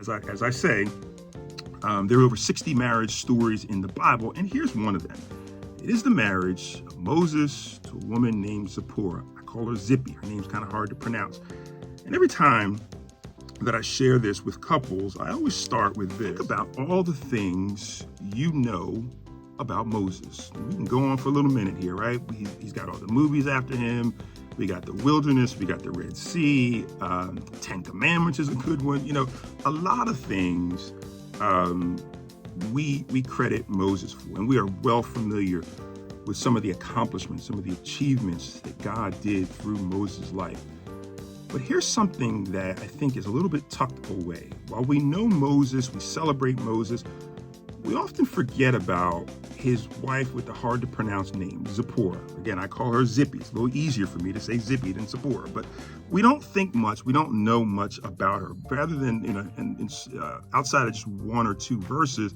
As I say, there are over 60 marriage stories in the Bible, and here's one of them. It is the marriage of Moses to a woman named Zipporah. I call her Zippy. Her name's kind of hard to pronounce. And every time that I share this with couples, I always start with this. Think about all the things you know about Moses. We can go on for a little minute here, right? He's got all the movies after him. We got the wilderness, we got the Red Sea, 10 Commandments is a good one. You know, a lot of things we credit Moses for, and we are well familiar with some of the accomplishments, some of the achievements that God did through Moses' life. But here's something that I think is a little bit tucked away. While we know Moses, we celebrate Moses, we often forget about his wife with the hard to pronounce name, Zipporah. Again, I call her Zippy. It's a little easier for me to say Zippy than Zipporah, but we don't think much, we don't know much about her. Rather than, outside of just one or two verses,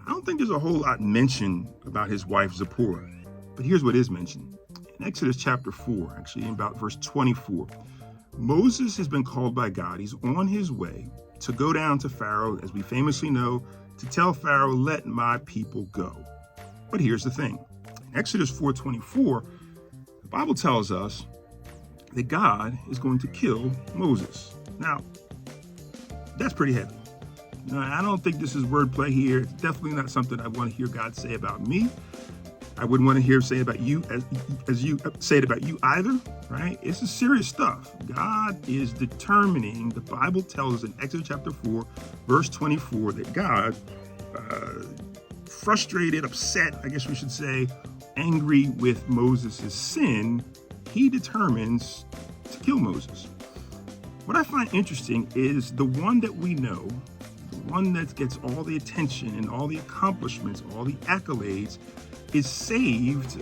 I don't think there's a whole lot mentioned about his wife, Zipporah. But here's what is mentioned. In Exodus chapter 4, actually in about verse 24, Moses has been called by God. He's on his way to go down to Pharaoh, as we famously know, to tell Pharaoh, let my people go. But here's the thing. In Exodus 4:24, the Bible tells us that God is going to kill Moses. Now, that's pretty heavy. Now, I don't think this is wordplay here. It's definitely not something I want to hear God say about me. I wouldn't want to hear him say about you as you say it about you either, right? This is serious stuff. God is determining, the Bible tells us in Exodus chapter 4, verse 24, that God, frustrated, upset, I guess we should say, angry with Moses' sin, he determines to kill Moses. What I find interesting is the one that we know, the one that gets all the attention and all the accomplishments, all the accolades, is saved,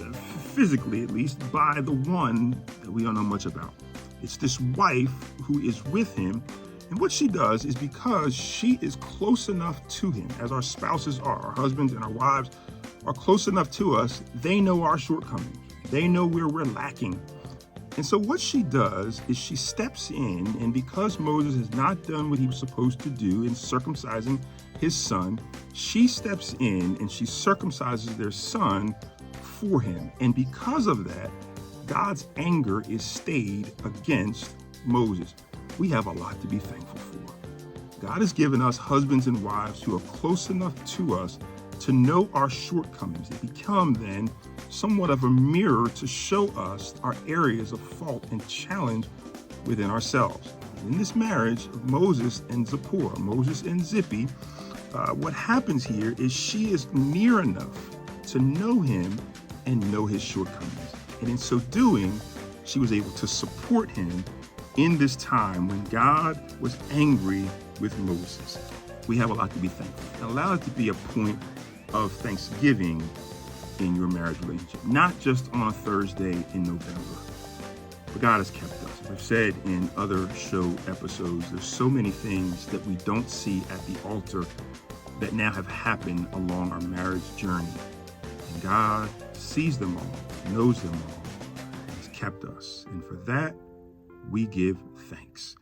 physically at least, by the one that we don't know much about. It's this wife who is with him, and what she does is because she is close enough to him, as our spouses are, our husbands and our wives are close enough to us, they know our shortcomings. They know where we're lacking. And so what she does is she steps in, and because Moses has not done what he was supposed to do in circumcising his son, she steps in and she circumcises their son for him. And because of that, God's anger is stayed against Moses. We have a lot to be thankful for. God has given us husbands and wives who are close enough to us to know our shortcomings. They become then somewhat of a mirror to show us our areas of fault and challenge within ourselves. In this marriage of Moses and Zipporah, Moses and Zippy, what happens here is she is near enough to know him and know his shortcomings. And in so doing, she was able to support him in this time when God was angry with Moses. We have a lot to be thankful. And allow it to be a point of thanksgiving in your marriage relationship, not just on a Thursday in November. But God has kept us. As I've said in other show episodes, there's so many things that we don't see at the altar that now have happened along our marriage journey. And God sees them all, knows them all, and has kept us. And for that, we give thanks.